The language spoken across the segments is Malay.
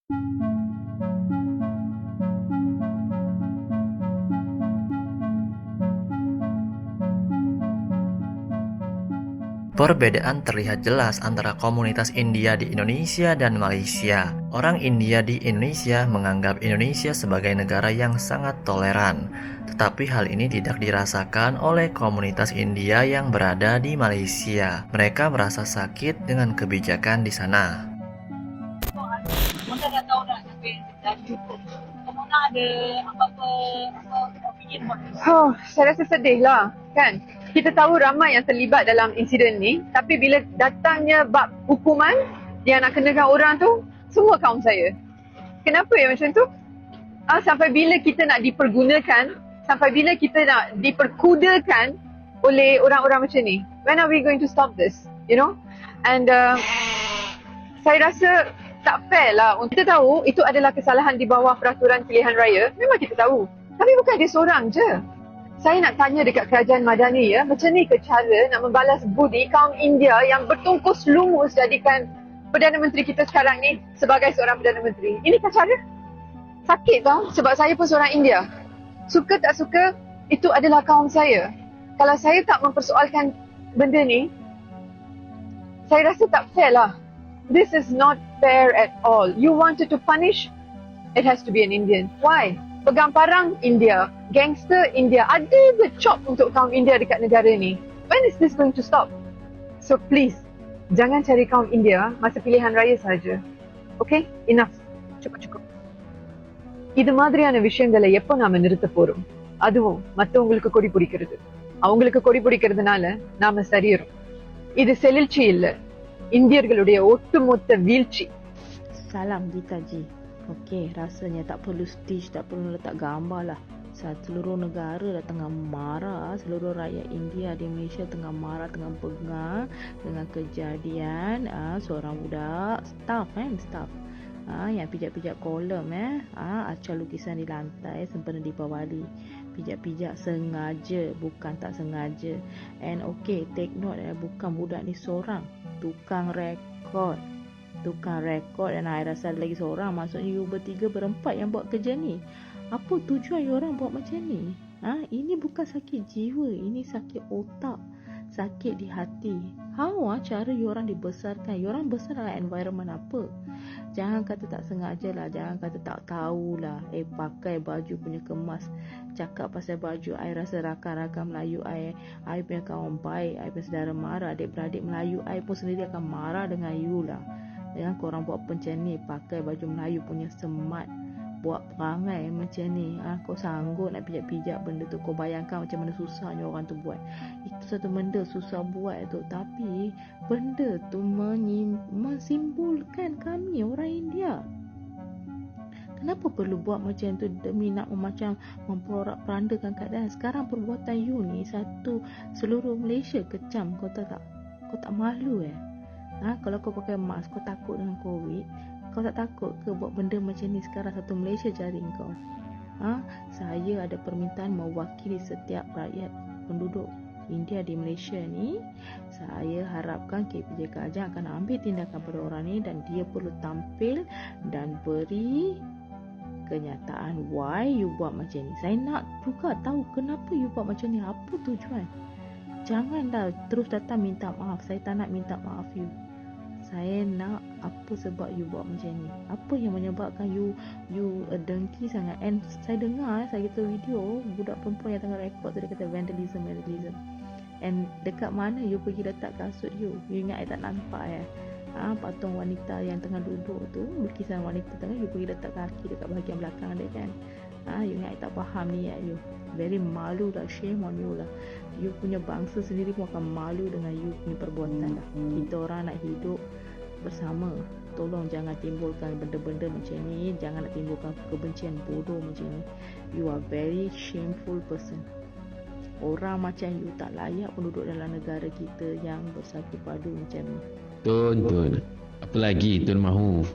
Perbedaan terlihat jelas antara komunitas India di Indonesia dan Malaysia. Orang India di Indonesia menganggap Indonesia sebagai negara yang sangat toleran, tetapi hal ini tidak dirasakan oleh komunitas India yang berada di Malaysia. Mereka merasa sakit dengan kebijakan di sana. Mona dah tahu dah siapa yang dah cukup. Mona ada apa-apa opinion buat ni? Saya rasa sedih lah, kan? Kita tahu ramai yang terlibat dalam insiden ni, tapi bila datangnya bab hukuman yang nak kenakan orang tu, semua kaum saya. Kenapa ya macam tu? Sampai bila kita nak dipergunakan, sampai bila kita nak diperkudakan oleh orang-orang macam ni? When are we going to stop this? You know? And saya rasa tak fair lah. Kita tahu itu adalah kesalahan di bawah peraturan pilihan raya. Memang kita tahu. Tapi bukan dia seorang je. Saya nak tanya dekat kerajaan Madani ya, macam ni ke cara nak membalas budi kaum India yang bertungkus lumus jadikan Perdana Menteri kita sekarang ni sebagai seorang Perdana Menteri. Ini kan cara? Sakit tau, sebab saya pun seorang India. Suka tak suka, itu adalah kaum saya. Kalau saya tak mempersoalkan benda ni, saya rasa tak fair lah. This is not fair at all. You wanted to punish, it has to be an Indian. Why? Pegang parang India, gangster India. Ada the chop untuk kaum India dekat negara ni. When is this going to stop? So please, jangan cari kaum India masa pilihan raya saja. Okay? Enough. Cukup. இது மாதிரியான விஷயங்களை எப்போ நாம நிறுத்த போறோம்? அதுவும் மத்தவங்களுக்கு கொடி பிடிக்கிறது. அவங்களுக்கு கொடி பிடிக்கிறதுனால நாம சரியறோம். இது செழில்ச்சி இல்ல. இந்தியர்களுடைய ஒட்டுமொத்த வீழ்ச்சி. Salam Gita Ji. Okey, rasanya tak perlu stitch, tak perlu letak gambar lah. Seluruh negara dah tengah marah, seluruh rakyat India di Malaysia tengah marah, tengah bengang dengan kejadian seorang budak staff yang pijak-pijak kolom acar lukisan di lantai sempena Deepavali. Pijak-pijak sengaja, bukan tak sengaja. And okay, take note bukan budak ni seorang, tukang rekod dan I rasa lagi seorang, maksudnya you bertiga berempat yang buat kerja ni. Apa tujuan you orang buat macam ni? Ini bukan sakit jiwa, ini sakit otak, sakit di hati. How cara you orang dibesarkan? You orang besar dalam environment apa? Jangan kata tak sengaja lah, jangan kata tak tahulah. Pakai baju punya kemas, cakap pasal baju. I rasa rakan-rakan Melayu I punya kawan baik, I punya saudara mara, adik-beradik Melayu I pun sendiri akan marah dengan you lah. Jangan korang buat macam ni, pakai baju Melayu punya semat, buat perangai macam ni. Kau sanggup nak pijak-pijak benda tu? Kau bayangkan macam mana susahnya orang tu buat. Itu satu benda susah buat tu, tapi benda tu mensimbolkan kami orang India. Kenapa perlu buat macam tu demi nak macam memporak-perandakan keadaan? Sekarang perbuatan you ni seluruh Malaysia kecam. Kau tak malu kalau kau pakai mask, kau takut dengan COVID, kau tak takut ke buat benda macam ni? Sekarang satu Malaysia cari kau. Saya ada permintaan mewakili setiap rakyat penduduk India di Malaysia ni. Saya harapkan KPJ Kerajaan akan ambil tindakan pada orang ni dan dia perlu tampil dan beri kenyataan why you buat macam ni. Saya nak juga tahu kenapa you buat macam ni, apa tujuan. Janganlah terus datang minta maaf. Saya tak nak minta maaf you. Saya nak apa sebab you buat macam ni. Apa yang menyebabkan you dengki sangat. And saya dengar, saya kata video budak perempuan yang tengah rekod tu, dia kata vandalism. And dekat mana you pergi letak kasut you? You ingat I tak nampak patung wanita yang tengah duduk tu, lukisan wanita tengah, you pergi letak kaki dekat bahagian belakang dia kan. You ingat I tak faham niat you. Very malu lah, shame on you lah. You punya bangsa sendiri pun akan malu dengan you punya perbuatan lah. Kita orang nak hidup bersama. Tolong jangan timbulkan benda-benda macam ni. Jangan nak timbulkan kebencian bodoh macam ni. You are very shameful person. Orang macam you tak layak pun duduk dalam negara kita yang bersatu padu macam ni. Tun. Apa lagi Tun mahu?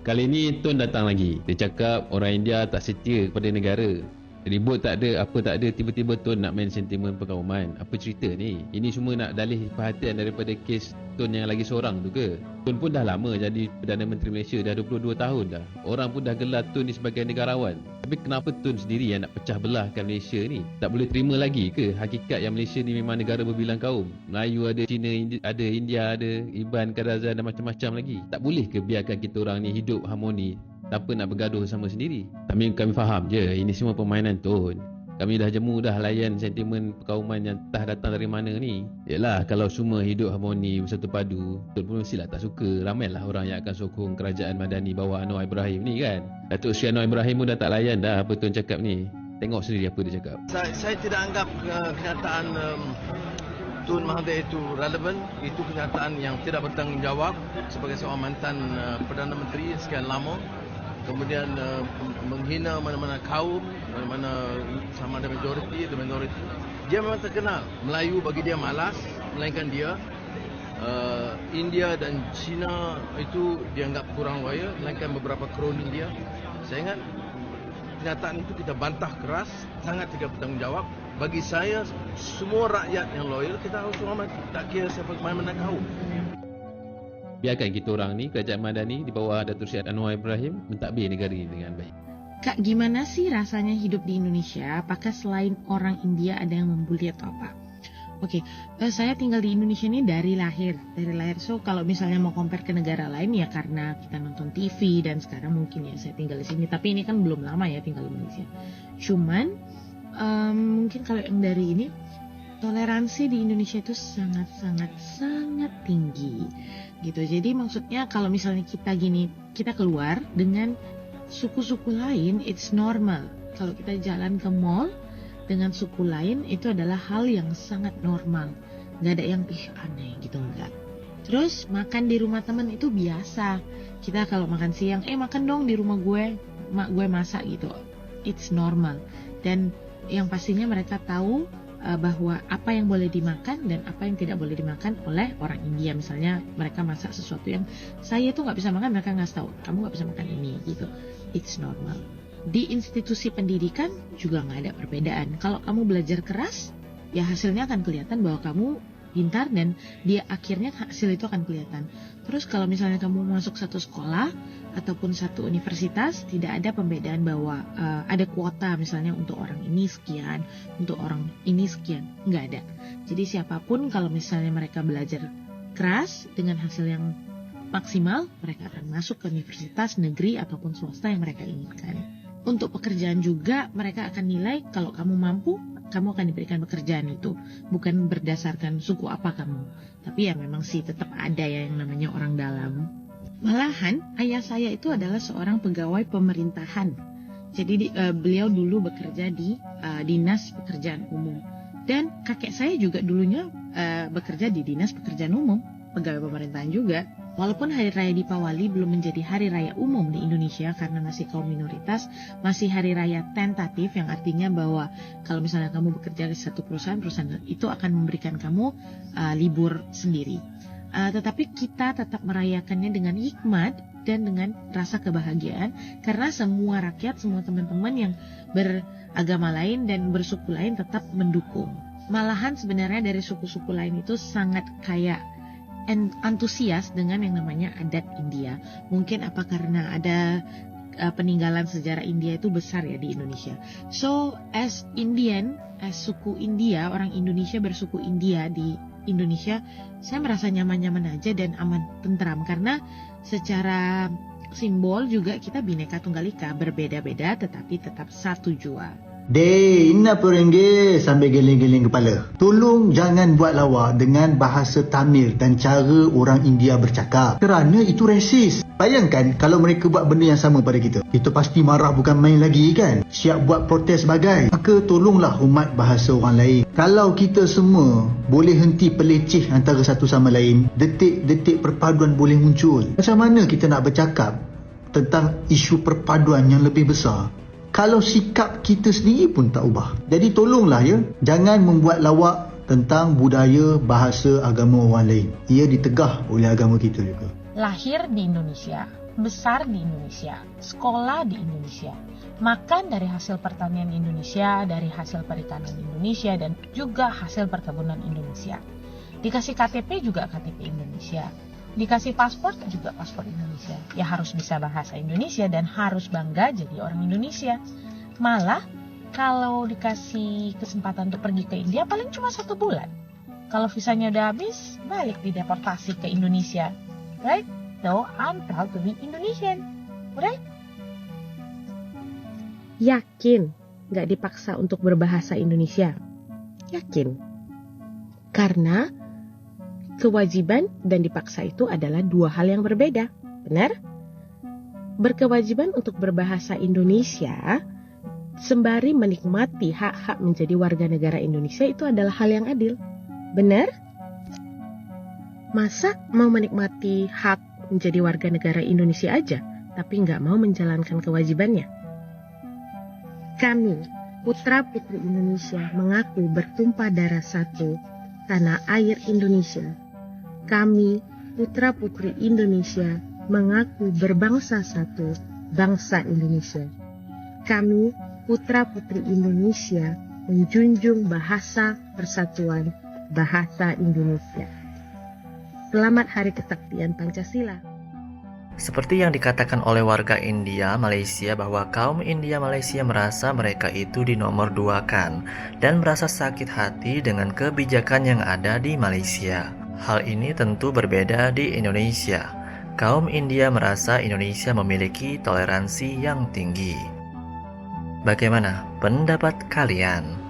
Kali ni Tun datang lagi. Dia cakap orang India tak setia kepada negara. Ribut tak ada, apa tak ada, tiba-tiba Tun nak main sentimen perkauman. Apa cerita ni? Ini semua nak dalih perhatian daripada kes Tun yang lagi seorang tu ke? Tun pun dah lama jadi Perdana Menteri Malaysia, dah 22 tahun dah. Orang pun dah gelar Tun ni sebagai negarawan. Tapi kenapa Tun sendiri yang nak pecah belahkan Malaysia ni? Tak boleh terima lagi ke hakikat yang Malaysia ni memang negara berbilang kaum? Melayu ada, Cina ada, India ada, Iban, Kadazan dan macam-macam lagi. Tak boleh ke biarkan kita orang ni hidup harmoni tanpa nak bergaduh sama sendiri? Kami faham je, ini semua permainan Tun. Kami dah jemu dah layan sentimen perkauman yang entah datang dari mana ni. Yalah, kalau semua hidup harmoni bersatu padu, Tun pun mestilah tak suka. Ramailah orang yang akan sokong kerajaan Madani bawah Anwar Ibrahim ni kan. Datuk Seri Anwar Ibrahim pun dah tak layan dah apa Tun cakap ni. Tengok sendiri apa dia cakap. Saya tidak anggap kenyataan Tun Mahathir itu relevan. Itu kenyataan yang tidak bertanggungjawab sebagai seorang mantan Perdana Menteri sekian lama. Kemudian menghina mana-mana kaum, mana-mana sama ada majoriti atau minoriti. Dia memang terkenal. Melayu bagi dia malas, melainkan dia India dan China itu dianggap kurang loyal, melainkan beberapa kroni dia. Saya ingat kenyataan itu kita bantah keras, sangat tidak bertanggungjawab. Bagi saya, semua rakyat yang loyal kita harus hormati, tak kira siapa mana-mana kaum. Biarkan kita orang ni, kerajaan Madani di bawah Datuk Seri Anwar Ibrahim mentadbir negara ini dengan baik. Kak, gimana sih rasanya hidup di Indonesia? Apakah selain orang India ada yang membuli atau apa? Oke, saya tinggal di Indonesia ini dari lahir. So kalau misalnya mau compare ke negara lain ya karena kita nonton TV dan sekarang mungkin ya saya tinggal di sini. Tapi ini kan belum lama ya tinggal di Malaysia. Cuman mungkin kalau yang dari ini, toleransi di Indonesia itu sangat tinggi gitu. Jadi maksudnya kalau misalnya kita keluar dengan suku-suku lain, it's normal. Kalau kita jalan ke mall dengan suku lain, itu adalah hal yang sangat normal. Gak ada yang aneh gitu, enggak. Terus makan di rumah teman itu biasa. Kita kalau makan siang, makan dong di rumah gue, mak gue masak gitu. It's normal. Dan yang pastinya mereka tahu bahwa apa yang boleh dimakan dan apa yang tidak boleh dimakan oleh orang India. Misalnya mereka masak sesuatu yang saya tuh nggak bisa makan, mereka ngasih tahu kamu nggak bisa makan ini gitu. It's normal. Di institusi pendidikan juga nggak ada perbedaan. Kalau kamu belajar keras, ya hasilnya akan kelihatan bahwa kamu pintar dan dia akhirnya hasil itu akan kelihatan. Terus kalau misalnya kamu masuk satu sekolah ataupun satu universitas, tidak ada pembedaan bahwa ada kuota misalnya untuk orang ini sekian, untuk orang ini sekian, nggak ada. Jadi siapapun kalau misalnya mereka belajar keras dengan hasil yang maksimal, mereka akan masuk ke universitas negeri ataupun swasta yang mereka inginkan. Untuk pekerjaan juga mereka akan nilai kalau kamu mampu, kamu akan diberikan pekerjaan itu, bukan berdasarkan suku apa kamu. Tapi ya memang sih tetap ada ya yang namanya orang dalam. Malahan ayah saya itu adalah seorang pegawai pemerintahan. Jadi beliau dulu bekerja di dinas pekerjaan umum. Dan kakek saya juga dulunya bekerja di dinas pekerjaan umum, pegawai pemerintahan juga. Walaupun Hari Raya Dipawali belum menjadi hari raya umum di Indonesia karena masih kaum minoritas, masih hari raya tentatif yang artinya bahwa kalau misalnya kamu bekerja di satu perusahaan itu akan memberikan kamu libur sendiri. Tetapi kita tetap merayakannya dengan hikmat dan dengan rasa kebahagiaan karena semua rakyat, semua teman-teman yang beragama lain dan bersuku lain tetap mendukung. Malahan sebenarnya dari suku-suku lain itu sangat kayak antusias dengan yang namanya adat India. Mungkin apa karena ada peninggalan sejarah India itu besar ya di Indonesia. So as Indian, as suku India, orang Indonesia bersuku India di Indonesia, saya merasa nyaman-nyaman aja dan aman tentram karena secara simbol juga kita Bhinneka Tunggal Ika, berbeda-beda tetapi tetap satu jua. Dey, ini apa ringgit sambil geling-geling kepala. Tolong jangan buat lawak dengan bahasa Tamil dan cara orang India bercakap. Kerana itu resis. Bayangkan kalau mereka buat benda yang sama pada kita. Kita pasti marah bukan main lagi kan. Siap buat protes sebagai. Maka tolonglah hormat bahasa orang lain. Kalau kita semua boleh henti peleceh antara satu sama lain, detik-detik perpaduan boleh muncul. Macam mana kita nak bercakap tentang isu perpaduan yang lebih besar kalau sikap kita sendiri pun tak ubah? Jadi tolonglah ya, jangan membuat lawak tentang budaya, bahasa, agama orang lain. Ia ditegah oleh agama kita juga. Lahir di Indonesia, besar di Indonesia, sekolah di Indonesia, makan dari hasil pertanian Indonesia, dari hasil perikanan Indonesia, dan juga hasil perkebunan Indonesia. Dikasih KTP juga KTP Indonesia. Dikasih paspor juga paspor Indonesia. Ya harus bisa bahasa Indonesia dan harus bangga jadi orang Indonesia. Malah kalau dikasih kesempatan untuk pergi ke India paling cuma 1 bulan. Kalau visanya udah habis, balik dideportasi ke Indonesia. Right? So, I'm proud to be Indonesian. Right? Yakin gak dipaksa untuk berbahasa Indonesia? Yakin. Karena kewajiban dan dipaksa itu adalah 2 hal yang berbeda. Benar? Berkewajiban untuk berbahasa Indonesia sembari menikmati hak-hak menjadi warga negara Indonesia itu adalah hal yang adil. Benar? Masa mau menikmati hak menjadi warga negara Indonesia aja, tapi nggak mau menjalankan kewajibannya? Kami, putra-putri Indonesia, mengaku bertumpah darah satu, tanah air Indonesia. Kami, putra-putri Indonesia, mengaku berbangsa satu, bangsa Indonesia. Kami, putra-putri Indonesia, menjunjung bahasa persatuan, bahasa Indonesia. Selamat Hari Kesaktian Pancasila. Seperti yang dikatakan oleh warga India Malaysia bahwa kaum India Malaysia merasa mereka itu dinomor 2-kan dan merasa sakit hati dengan kebijakan yang ada di Malaysia. Hal ini tentu berbeda di Indonesia. Kaum India merasa Indonesia memiliki toleransi yang tinggi. Bagaimana pendapat kalian?